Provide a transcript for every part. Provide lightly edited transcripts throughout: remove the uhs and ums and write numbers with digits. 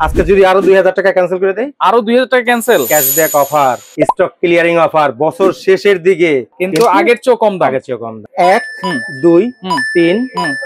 আজকে যদি আরো 2000 টাকা ক্যান্সেল করে দেই, আরো 2000 টাকা cancel, cashback offer, stock clearing offer, বছর শেষের দিকে কিন্তু আগের চেয়েও কম দাম। আগের চেয়ে কম দাম। 1 2 3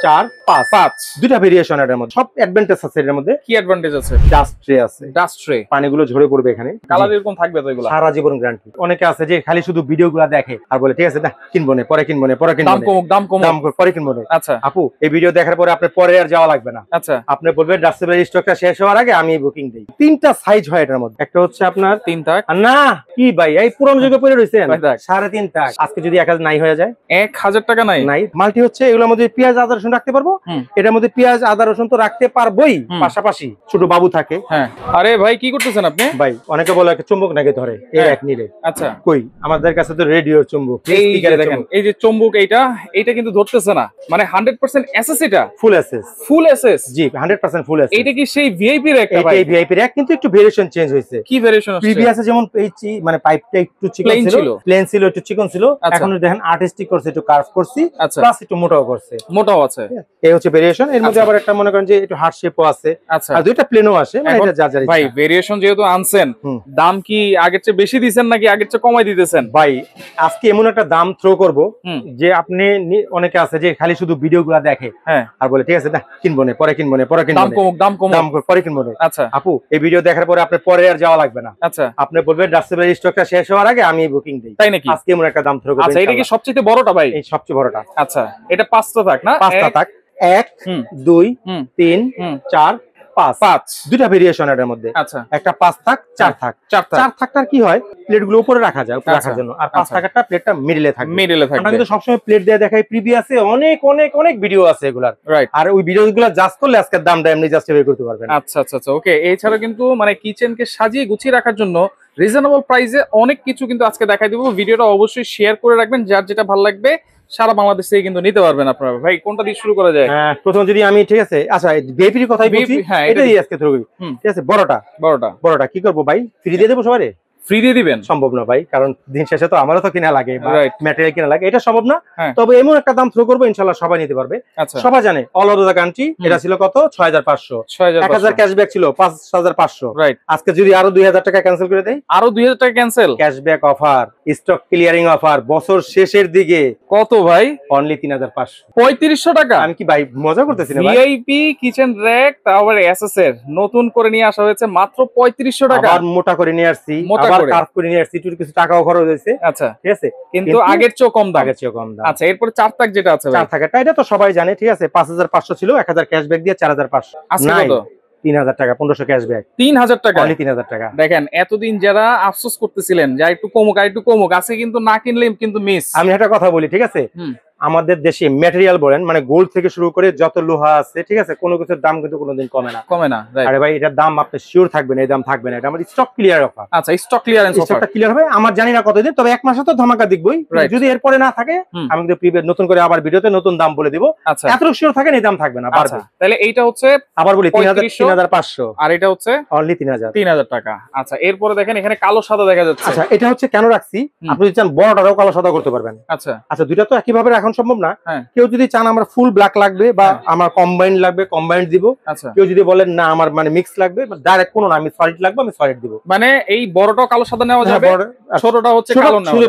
4 5 দুইটা ভেরিয়েশন এর মধ্যে। সব অ্যাডভান্টেজ আছে এর মধ্যে। কি অ্যাডভান্টেজ আছে? ডাস্ট ট্রে আছে, ডাস্ট ট্রে, পানিগুলো ঝরে পড়বে এখানে। কালার এরকম থাকবে তো এগুলো সারা জীবন গ্যারান্টি। অনেকে আছে যে খালি শুধু ভিডিওগুলো দেখে আর বলে ঠিক আছে না কিনবো না, পরে কিনবো না, পরে কিনবো না, দাম কম পরে কিনবো না। আচ্ছা আপু এই ভিডিও দেখার পরে আপনি পরে আর যাওয়া লাগবে না। আচ্ছা, আপনি বলবেন ডাস্টের স্টকটা শেষ হওয়ার আগে আমি বুকিং দেই। তিনটা সাইজ হয় এটার মধ্যে। একটা হচ্ছে আপনার 3 টাক না কি ভাই এই পুরনো যুগে পড়ে রইছেন 3.5 টাক। আজকে যদি 1000 নাই হয়ে যায়, 1000 টাকা নাই মাল্টি হচ্ছে এগুলোর মধ্যে পেঁয়াজ আদা রসুন রাখতে পারবো। এটার মধ্যে পেঁয়াজ আদা রসুন তো রাখতে পারবোই, পাশাপাশি ছোট বাবু থাকে। হ্যাঁ আরে ভাই কি করতেছেন আপনি? ভাই অনেকে বলে একটা চুম্বক নাকি ধরে এই এক নিলে। আচ্ছা কই আমাদের কাছে তো রেডিওর চুম্বক। এই দেখেন এই যে চুম্বক এইটা কিন্তু ধরতেছে না, মানে 100% এসএস। এটা ফুল এসএস, ফুল এসএস জি 100% ফুল এসএস। এইটা কি সেই ভিআইপি র্যাক? ভাই এই ভিআইপি র্যাক কিন্তু একটু ভেরিয়েশন চেঞ্জ হয়েছে। কি ভেরিয়েশন আছে? প্রিভিয়াসে যেমন পেয়েছি মানে পাইপটা একটু চিকন ছিল, প্লেন ছিল, একটু চিকন ছিল। এখন দেখেন আর্টিস্টিক করছে, একটু কার্ভ করছি, প্লাস একটু মোটাও করছে। মোটাও আছে, এই হচ্ছে ভেরিয়েশন। এর মধ্যে আবার একটা মনে করেন যে একটু হার্ড শেপও আছে। আচ্ছা আর দুইটা প্লেনও আছে, মানে এটা যা যা ইচ্ছা। ভাই ভেরিয়েশন যেহেতু আনছেন, দাম কি আগের চেয়ে বেশি দিবেন নাকি আগের চেয়ে কমাই দিতেছেন? ভাই আজকে এমন একটা দাম থ্রো করব যে আপনি অনেকে আছে যে খালি শুধু ভিডিওগুলো দেখে আর বলে ঠিক আছে না কিনবো না, পরে কিনবো না, পরে কিনবো না, দাম কম পরে কিনবো না। আচ্ছা আপু এই ভিডিও দেখার পরে আপনি পরে আর যাওয়া লাগবে না। আচ্ছা আপনি বলবেন ডাস্টের স্টকটা শেষ হওয়ার আগে আমি বুকিং দেই। তাই নাকি? আজকে এমন একটা দাম থ্রো করব। আচ্ছা এটা কি সবচেয়ে বড়টা ভাই? এই সবচেয়ে বড়টা। আচ্ছা এটা 5টা থাক না? 5টা থাক। 1 2 3 4 5 দুইটা ভেরিয়েশন এর মধ্যে। আচ্ছা একটা 5 থাক 4 থাক। 4 থাকটার কি হয় প্লেটগুলো উপরে রাখা যায়, উপরে রাখার জন্য। আর 5 থাকারটা প্লেটটা মিডলে থাকবে। আমরা কিন্তু সবসময় প্লেট দিয়ে দেখাই। প্রিভিয়াসে অনেক অনেক অনেক ভিডিও আছে এগুলার, রাইট। আর ওই ভিডিওগুলো জাস্ট করলে আজকের দামটা এমনি জাস্টিফাই করতে পারবেন। আচ্ছা আচ্ছা আচ্ছা ওকে। এছাড়া কিন্তু মানে কিচেনকে সাজিয়ে গুছিয়ে রাখার জন্য রিজনেবল প্রাইসে অনেক কিছু কিন্তু আজকে দেখাই দিব। ভিডিওটা অবশ্যই শেয়ার করে রাখবেন, যার যেটা ভালো লাগবে সারা বাংলাদেশ থেকে কিন্তু নিতে পারবেন আপনারা। ভাই কোনটা দিয়ে শুরু করা যায়? প্রথম যদি আমি ঠিক আছে আচ্ছা ভিআইপির কথাই বলছি, এটা দিয়ে আজকে শুরু করি। ঠিক আছে বড়টা কি করব ভাই? ফ্রি দিয়ে দেব সবারে? ফ্রি দিয়ে দিবেন? সম্ভব না ভাই, কারণ দিন শেষে তো আমারও তো কিনা লাগে, ম্যাটেরিয়াল কিনা লাগে, এটা সম্ভব না। তবে এমন একটা দাম থ্রো করবো ইনশাআল্লাহ সবাই নিতে পারবে। সবাই জানে অল ওভার দ্য কান্ট্রি এটা ছিল কত? 6500। 1000 ক্যাশব্যাক ছিল 5500, রাইট। আজকে যদি আরো 2000 টাকা ক্যান্সেল করে দেই, আরো 2000 টাকা cancel, cashback offer, stock clearing offer, বছর শেষের দিকে কত ভাই? অনলি 3500। 3500 টাকা? আমি কি ভাই মজা করতেছি না ভাই? ভিআইপি কিচেন র‍্যাক তারপর এসএস এর নতুন করে নিয়ে আসা হয়েছে মাত্র 3500 টাকা। আর মোটা করে নিয়ে আসছি, আবার কার্ভ করে নিয়ে আসছি, কিছু টাকাও খরচ হয়েছে। আচ্ছা ঠিক আছে, কিন্তু আগের চেয়েও কম দাম। আচ্ছা এরপর 4 টাক যেটা আছে ভাই, 4 টাকাটা এটা তো সবাই জানে। ঠিক আছে 5500 ছিল, 1000 ক্যাশব্যাক দিয়ে 4500। আজকে কত? 3000 টাকা, 1500 ক্যাশব্যাক। 3000 টাকা, অনলি 3000 টাকা। দেখেন এতদিন যারা আফসোস করতেছিলেন যে একটু কমুক আছে, কিন্তু না কিনলে কিন্তু মিস। আমি একটা কথা বলি, ঠিক আছে, আমাদের দেশে ম্যাটেরিয়াল বলেন মানে গোল্ড থেকে শুরু করে যত লোহা আছে, ঠিক আছে, কোনো কিছুর দাম কিন্তু কোনোদিন কমে না। আরে ভাই এটার দাম আপনি শিওর থাকবেন, এই দাম থাকবে না। এটা আমাদের স্টক ক্লিয়ার অফার। আচ্ছা স্টক ক্লিয়ারেন্স অফার, স্টকটা ক্লিয়ার হবে আমার জানি না কতদিন, তবে 1 মাসে তো ধামাকা দেখবই। যদি এরপরে না থাকে আমি কিন্তু প্রিভিয়াস নতুন করে আবার ভিডিওতে নতুন দাম বলে দিব। আচ্ছা এতটুকু শিওর থাকেন এই দাম থাকবে না, বাড়বে। তাহলে এইটা হচ্ছে আবার বলি 3500, আর এটা হচ্ছে অনলি 3000 টাকা। আচ্ছা এরপরে দেখেন এখানে কালো সাদা দেখা যাচ্ছে। আচ্ছা এটা হচ্ছে কেন রাখছি, আপনি যদি চান বড়টাও কালো সাদা করতে পারবেন। আচ্ছা আচ্ছা দুইটা তো একইভাবে এখন সম্ভব না। কেউ যদি চান আমার ফুল ব্ল্যাক লাগবে বা আমার কম্বাইন্ড লাগবে, কম্বাইন্ড দিব। কেউ যদি বলেন না আমার মানে মিক্স লাগবে, ডাইরেক্ট কোনো না আমি সলিড লাগবে, আমি সলিড দিব। মানে এই বড়টাও কালো সাদা নেওয়া যাবে, ছোটটা হচ্ছে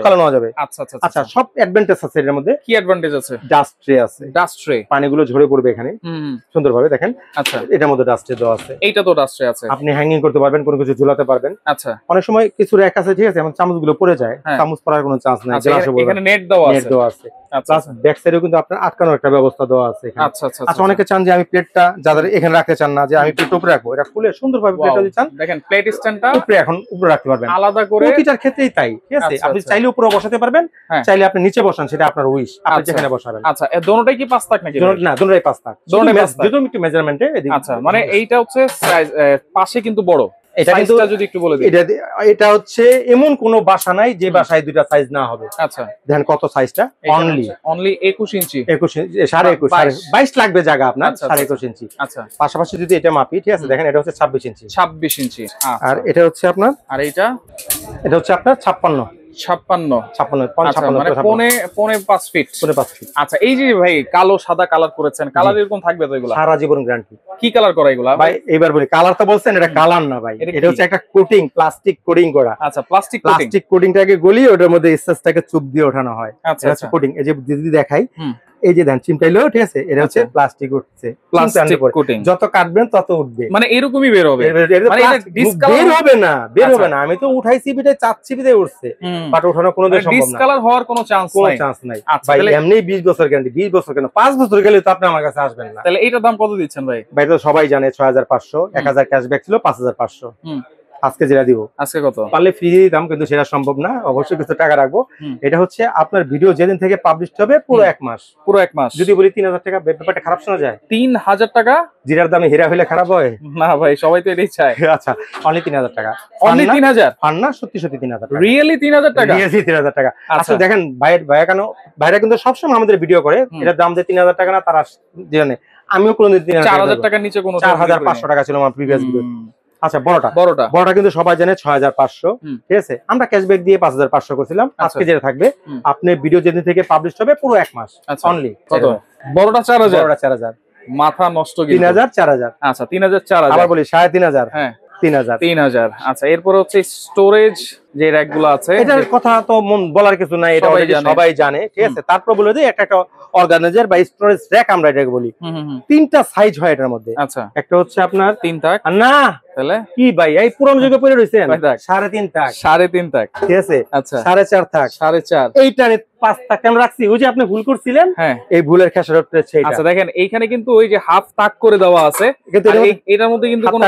কালো নেওয়া যাবে। আচ্ছা আচ্ছা আচ্ছা সব অ্যাডভান্টেজ আছে এর মধ্যে। কি অ্যাডভান্টেজ আছে? ডাস্ট ট্রে আছে, ডাস্ট ট্রে, পানিগুলো ঝরে পড়বে এখানে সুন্দরভাবে দেখেন। আচ্ছা এটার মধ্যে ডাস্ট ট্রে দেওয়া আছে। এইটা তো ডাস্ট ট্রে আছে, আপনি হ্যাঙ্গিং করতে পারবেন, কোনো কিছু ঝুলাতে পারবেন। আচ্ছা অনেক অনেক সময় কিছু র‍্যাক আছে, ঠিক আছে, এমন চামচগুলো পড়ে যায়, চামচ পড়ার কোনো চান্স নাই। এখানে নেট দেওয়া আছে। আচ্ছা ব্যাক সাইডেও কিন্তু আপনার আটকানোর একটা ব্যবস্থা দেওয়া আছে এখানে। আচ্ছা আচ্ছা আচ্ছা অনেকে চান যে আমি প্লেটটা যাদের এখানে রাখতে চান না, যে আমি প্লেট উপরে রাখবো, এটা খুলে সুন্দরভাবে প্লেটটা যদি চান দেখেন প্লেট স্ট্যান্ডটা উপরে এখন উপরে রাখতে পারবেন আলাদা করে। প্রতিটার ক্ষেত্রেই তাই, ঠিক আছে। আপনি চাইলে উপরে বসাতে পারবেন, চাইলে আপনি নিচে বসান, সেটা আপনার উইশ, আপনি যেখানে বসাবেন। আচ্ছা এর দোনোটাই কি 5 টাক নাকি? না দোনোটাই 5 টাক, দুটোই একটু মেজারমেন্টে। আচ্ছা মানে এইটা হচ্ছে সাইজ পাশে কিন্তু বড়, এটা কিন্তু যদি একটু বলে দিই। এটা হচ্ছে এমন কোন বাসা নাই যে বাসায় দুইটা সাইজ না হবে। আচ্ছা দেখেন কত সাইজটা, অনলি 21 ইঞ্চি, 22 লাগবে জায়গা আপনার, 21.5 ইঞ্চি। আচ্ছা পাশাপাশি যদি এটা মাপি, ঠিক আছে, দেখেন এটা হচ্ছে 26 ইঞ্চি। 26 ইঞ্চি। আর এটা হচ্ছে আপনার, আর এটা হচ্ছে আপনার 56 পৌনে 5 ফিট। আচ্ছা, এই যে ভাই কালো সাদা কালার করেছেন, কালার এরকম থাকবে তো? এগুলো সারা জীবন গ্যারান্টি। কি কালার করা এগুলা ভাই? এবার বলি, কালার তো বলছেন, এটা কালার না ভাই, এটা হচ্ছে একটা কোটিং, প্লাস্টিক কোটিং করা। আচ্ছা, প্লাস্টিক কোটিংটাকে গলিয়ে ওটার মধ্যে স্টাচটাকে চুপ দিয়ে ওঠানো হয়। আচ্ছা, কোটিং। এই যে যদি দেখাই, এই যে দেন চিমটাইলো, ঠিক আছে, এটা হচ্ছে প্লাস্টিক উঠছে, প্লাস্টিক কোটিং। যত কাটবেন তত উঠবে, মানে এরকমই বের হবে, মানে এটা বের হবে না। আমি তো উঠাইছি বিটে, চাচ্ছি বিটে উঠছে, বাট ওঠানো কোনো সম্ভব না। ডিসকালার হওয়ার কোনো চান্স নাই। ভাই এমনি 20 বছর গ্যারান্টি। 20 বছর কেন, 5 বছর গেলে তো আপনি আমার কাছে আসবেন না। তাহলে এটার দাম কত দিচ্ছেন ভাই? ভাই তো সবাই জানে 6500, 1000 ক্যাশব্যাক ছিল, 5500। আজকে যেটা দিব, আজকে কত পারলে ফ্রি দিতাম, কিন্তু সেটা সম্ভব না, অবশ্যই কিছু টাকা রাখবো। এটা হচ্ছে আপনার ভিডিও যেদিন থেকে পাবলিশ হবে পুরো 1 মাস। পুরো 1 মাস। যদি বলি 3000 টাকা, ব্যাপারটা খারাপ শোনা যায়? 3000 টাকা? জিরার দামে হীরা হইলে খারাপ হয় না ভাই, সবাই তো এটাই চায়। আচ্ছা, অনলি 3000 টাকা। অনলি 3000? আর না, সত্যি 3000 টাকা। রিয়েলি 3000 টাকা? রিয়েলি 3000 টাকা। আচ্ছা দেখেন, ভাইরা কিন্তু সবসময় আমাদের ভিডিও করে, এটার দাম যে 3000 টাকা না, তারা জানে। আমিও কোনদিন 4000 টাকার নিচে কোনো 4500 টাকা ছিল আমার প্রিভিয়াস ভিডিও। আচ্ছা, বড়টা কিন্তু সবাই জানে 6500, ঠিক আছে। আমরা ক্যাশব্যাক দিয়ে 5500 করছিলাম। আজকে যেটা থাকবে, আপনি ভিডিও যেদিন থেকে পাবলিশ হবে পুরো 1 মাস অনলি। কত? বড়টা 4000? বড়টা 4000। মাথা নষ্ট। 3000 4000। আচ্ছা, 3000 4000। আবার বলি 3500। হ্যাঁ, 3000। আচ্ছা, এরপর হচ্ছে স্টোরেজ যে র‍্যাকগুলো আছে, এটার কথা তো বলার কিছু নাই, এটা সবাই জানে, ঠিক আছে। তারপর বলে দিই, একটা অর্গানাইজার বা স্টোরেজ র‍্যাক আমরা এটাকে বলি। 3টা সাইজ হয় এটার মধ্যে। আচ্ছা, একটা হচ্ছে আপনার 3 তাক। না তাহলে কি ভাই, এই পুরনো যুগে পড়ে রইছেন 3.5 তাক। 3.5 তাক, ঠিক আছে। আচ্ছা, 4.5 তাক। 4.5 এইটা 5 তাক কেন রাখছি? ওই যে আপনি ভুল করছিলেন, এই ভুলের খেসারত হচ্ছে এটা। আচ্ছা দেখেন, এইখানে কিন্তু ওই যে হাফ তাক করে দেওয়া আছে, এটার মধ্যে কিন্তু কোনো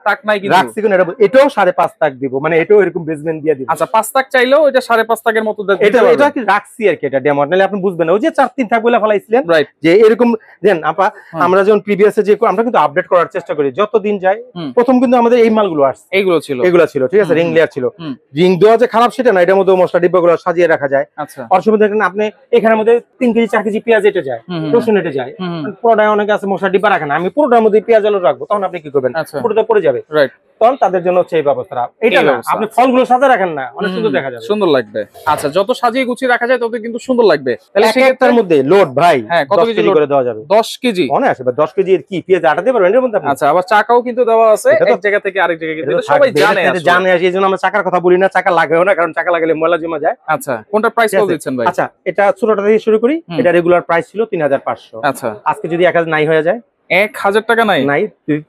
তাক নাই কিন্তু রাখছি কোন, এটাও 5.5 তাক দিব, মানে এটাও এরকম বেসমেন্ট দিয়ে দিব। আচ্ছা, 5 তাক চাইলেও এটা 5.5 তাকের মতো দিতে এটা কি রাখছি আর কি, এটা ডেমো, নালে আপনি বুঝবেন না। ওই যে 4-3 তাক বলে ফলাইছিলেন, যে এরকম দেন আপা। আমরা যখন প্রিভিয়াসে যে আমরা কিন্তু আপডেট করার চেষ্টা করি যত দিন যায়। প্রথম কিন্তু আমাদের এই মালগুলো আসছে, এগুলো ছিল, ঠিক আছে। রিং লেয়ার ছিল, রিং দেওয়া যে খারাপ সেটা না, এটার মধ্যে মশলা ডিব্বাগুলো সাজিয়ে রাখা যায়। আচ্ছা, অসুবিধা দেখেন আপনি এখানের মধ্যে 3 কেজি 4 কেজি পেঁয়াজ এটা যায়, রসুন এটা যায়, পুরোটায় অনেকে আছে মশলা ডিব্বা রাখেন না। আমি পুরোটার মধ্যে পেঁয়াজ আলু রাখবো, তখন আপনি কি করবেন? পুরোটা পড়ে যাবে, তখন তাদের জন্য হচ্ছে এই ব্যবস্থা। এটা না, আপনি ফলগুলো সাজিয়ে রাখেন না, অনেক সুন্দর দেখা যাবে, সুন্দর লাগবে। আচ্ছা, যত সাজিয়ে গুছিয়ে রাখা যায় তত কিন্তু সুন্দর লাগবে। তাহলে সেটার মধ্যে লোড ভাই কত কেজি করে দেওয়া যাবে? 10 কেজি। মনে আছে 10 কেজি এর কি পেঁয়াজ আটা দিতে পারবেন এর মধ্যে আপনি? আচ্ছা, আবার চাকাও কিন্তু দেওয়া আছে, এক জায়গা থেকে আরেক জায়গায় কিন্তু সবাই জানে আসে, এইজন্য আমরা চাকার কথা বলি না। চাকা লাগেও না, কারণ চাকা লাগালে ময়লা জমা যায়। আচ্ছা, কোনটা প্রাইস কত দিচ্ছেন ভাই? আচ্ছা, এটা ছোটটা দিয়ে শুরু করি। এটা রেগুলার প্রাইস ছিল 3500। আচ্ছা, আজকে যদি 1000 নাই হয়ে যায়, 1000 টাকা নাই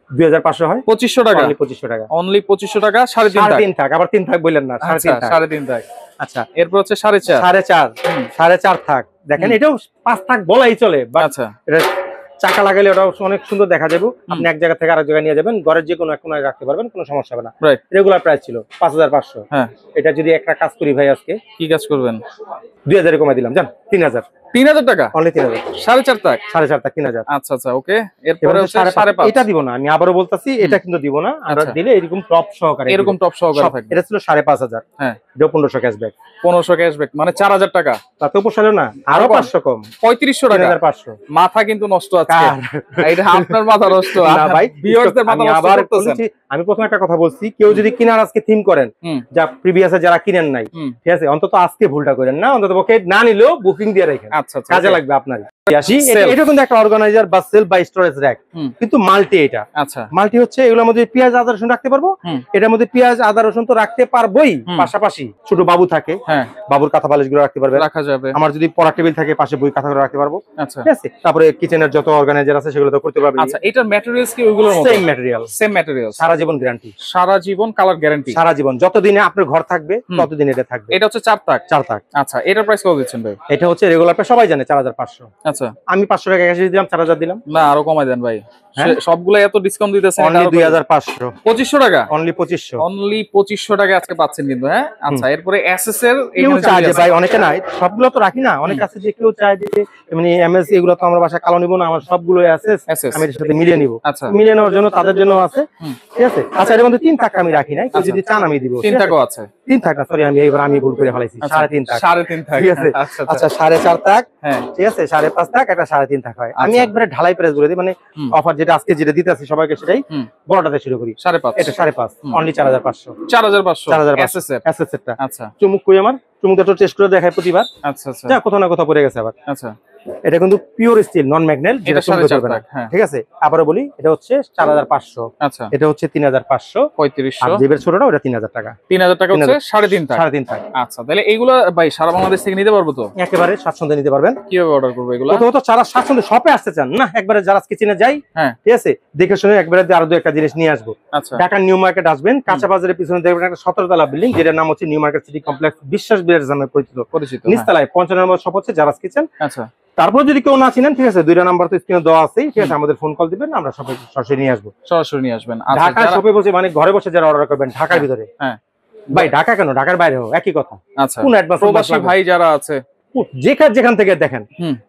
2500 হয়, 2500 টাকা। অনলি 2500 টাকা। 3.5 থাক, আবার 3 থাক বললেন না, 3.5 থাক। আচ্ছা, এরপর হচ্ছে 4.5 থাক। দেখেন এটাও 5 থাক বলাই চলে। আচ্ছা, এটা চাকা লাগালে ওটা অনেক সুন্দর দেখা যাবে। আপনি এক জায়গা থেকে আরেক জায়গায় নিয়ে যাবেন, ঘরের যে কোনো এক কোনায় রাখতে পারবেন, কোনো সমস্যা হবে না। রেগুলার প্রাইস ছিল 5500। হ্যাঁ, এটা যদি একটা কাজ করি ভাই, আজকে কি কাজ করবেন? 2000 কমাই দিলাম, জান 3000 টাকা অনলি। 3000 4.5 তাক 4.5 তাক 3000। আচ্ছা আচ্ছা, ওকে। এরপরে 5.5 এটা দিব না, আমি আবারও বলতাছি, এটা কিন্তু দিব না। আমরা দিলে এরকম টপ সহকারে, এরকম টপ সহকারে থাকবে। এটা ছিল 5500। হ্যাঁ, এটা 1500 ক্যাশব্যাক। 1500 ক্যাশব্যাক মানে 4000 টাকা। তাতে উপসালে না, আরো 500 কম, 3500 টাকা। 3500। মাথা কিন্তু নষ্ট আছে, এটা আপনার মাথা নষ্ট না ভাই, ভিউয়ারদের মাথা নষ্ট করতেছেন। আমি প্রথমে একটা কথা বলছি, কেউ যদি কিনার আজকে থিম করেন, যা প্রিভিয়াসে যারা কিনেন নাই, ঠিক আছে, অন্তত আজকে ভুলটা করেন না, অন্তত পক্ষে না নিলেও বুকিং দিয়ে রাখেন। আচ্ছা, কাজে লাগবে আপনার। এটা কিন্তু একটা অর্গানাইজার বা সেল বা স্টোরেজ র‍্যাক, কিন্তু মাল্টি। এটা আচ্ছা, মাল্টি হচ্ছে এগুলোর মধ্যে পেঁয়াজ আদা রসুন রাখতে পারবো। এটার মধ্যে পেঁয়াজ আদা রসুন তো রাখতে পারবোই, পাশাপাশি ছোট বাবু থাকে, বাবুর কাঁথা বালিশ গুলো রাখতে পারবে, রাখা যাবে। আমার যদি পড়া টেবিল থাকে, পাশে বই খাতা গুলো রাখতে পারবো। আচ্ছা, ঠিক আছে। তারপরে কিচেনের যত অর্গানাইজার আছে সেগুলো তো করতে পারবে। আচ্ছা, এটার ম্যাটেরিয়ালস কি ওইগুলোর মতো? সেম ম্যাটেরিয়াল, সারা জীবন গ্যারান্টি, সারা জীবন কালার গ্যারান্টি, সারা জীবন যতদিনে আপনার ঘর থাকবে ততদিন এটা থাকবে। এটা হচ্ছে 4 তাক। আচ্ছা, এটার প্রাইস কত দিচ্ছেন ভাই? এটা হচ্ছে রেগুলার প্রাইস সবাই জানে 4500। আচ্ছা, আমি 500 টাকা ক্যাশ দিলাম, 4000 দিলাম। না, আরো কমাই দেন ভাই, সবগুলো এত ডিসকাউন্ট দিতেছেন। অনলি 2500। 2500 টাকা অনলি 2500। অনলি 2500 টাকা আজকে পাচ্ছেন কিন্তু। হ্যাঁ, আচ্ছা, এরপরে এসএস এর কেউ চায় যে ভাই, অনেকে নাই, সবগুলো তো রাখি না, অনেক আছে যে কেউ চায় যে মানে এমএস এগুলো তো আমরা বাসায় কালো নিব না, আমার সবগুলো এসএস আমি এর সাথে মিলিয়ে নিব। আচ্ছা, মিলিয়ে নেওয়ার জন্য তাদের জন্য আছে, ঠিক আছে। আচ্ছা, এর মধ্যে 3 টাকা আমি রাখি নাই, কেউ যদি চান আমি দিব। 3 টাকাও আছে? 3 টাকা, সরি, আমি ভুল করে ফেলাইছি, 3.5 টাকা। 3.5 টাকা, ঠিক আছে। আচ্ছা, 4.5 টাকা। হ্যাঁ, ঠিক আছে, 5.5 টাকা, একটা 3.5 টাকা হয়। আমি একবারে ঢালাই প্রাইস বলে দিই, মানে অফার যেটা আজকে যেটা দিতেছি সবাইকে সেটাই। বড়টাতে শুরু করি 5.5, এটা 5.5, অনলি 4500। 4500 এসএস এর। আচ্ছা, চুমুক কই আমার চুমুকটা তো টেস্ট করে দেখায় প্রতিবার। আচ্ছা আচ্ছা, যা কোথাও না কোথাও পড়ে গেছে আবার। আচ্ছা, এটা কিন্তু পিওর স্টিল নন ম্যাগনেট, যেটা চুমুক করবে না। ঠিক আছে, আবারও বলি, এটা হচ্ছে 4500। আচ্ছা, এটা হচ্ছে 3500, 3500। আর জিবের ছোটটা ওটা 3000 টাকা। 3000 টাকা হচ্ছে 3.5 টাকা। 3.5 টাকা। আচ্ছা, তাহলে এইগুলো ভাই সারা বাংলাদেশ থেকে নিতে পারবো তো? একেবারে স্বাচ্ছন্দ্যে নিতে পারবেন। কিভাবে অর্ডার করবো এগুলো? প্রথমত যারা স্বাচ্ছন্দ্যে শপে আসতে চান না, একবারে জারাস কিচেনে যাই, হ্যাঁ, ঠিক আছে, দেখে শুনে একবারে আরো দু একটা জিনিস নিয়ে আসবো। আচ্ছা, ঢাকার নিউ মার্কেট আসবেন, কাঁচা বাজারের পিছনে দেখবেন একটা 17 তলা বিল্ডিং, যেটার নাম হচ্ছে নিউ মার্কেট সিটি কমপ্লেক্স, বিশ্বাস বিরাজ নামে পরিচিত। নিচতলায় 55 নম্বর শপ হচ্ছে জারাস কিচেন। আচ্ছা, তারপর যদি কেউ না চিনেন, ঠিক আছে, 2টা নাম্বার তো স্ক্রিনে দেওয়া আছে, ঠিক আছে, আমাদের ফোন কল দিবেন, আমরা সরাসরি নিয়ে আসবো। সরাসরি নিয়ে আসবেন। ঢাকা শপে বসে, মানে ঘরে বসে যারা অর্ডার করবেন ঢাকার ভিতরে, হ্যাঁ ভাই ঢাকা কেন, ঢাকার বাইরে হোক একই কথা। আচ্ছা, কোন অ্যাডভান্স প্রবাসী ভাই যারা আছে, যেখান থেকে দেখেন,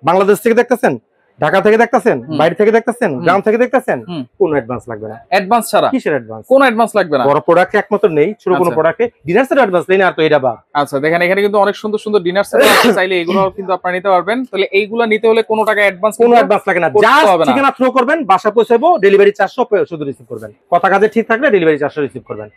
বাংলাদেশ থেকে দেখতেছেন, ঢাকা থেকে দেখতেছেন, বাইরে থেকে দেখতেছেন, গ্রাম থেকে দেখতেছেন, কোনো অ্যাডভান্স লাগবে না। অ্যাডভান্স ছাড়া? কিসের অ্যাডভান্স? কোনো অ্যাডভান্স লাগবে না। বড় প্রোডাক্টে একমাত্র নেই, ছোট কোনো প্রোডাক্টে ডিনার সেট অ্যাডভান্স নেই না, আর তো এটা বাদ। আচ্ছা, দেখেন এখানে কিন্তু অনেক সুন্দর সুন্দর ডিনার সেট আছে, চাইলে এগুলো কিন্তু আপনারা নিতে পারবেন। তাহলে এইগুলো নিতে হলে কোনো টাকা অ্যাডভান্স, কোনো অ্যাডভান্স লাগে না, জাস্ট ঠিকানা থ্রো করবেন, বাসা পৌঁছাবো, ডেলিভারি 400 শুধু রিসিভ করবেন। কথা কাজে ঠিক থাকলে ডেলিভারি 400 রিসিভ করবেন।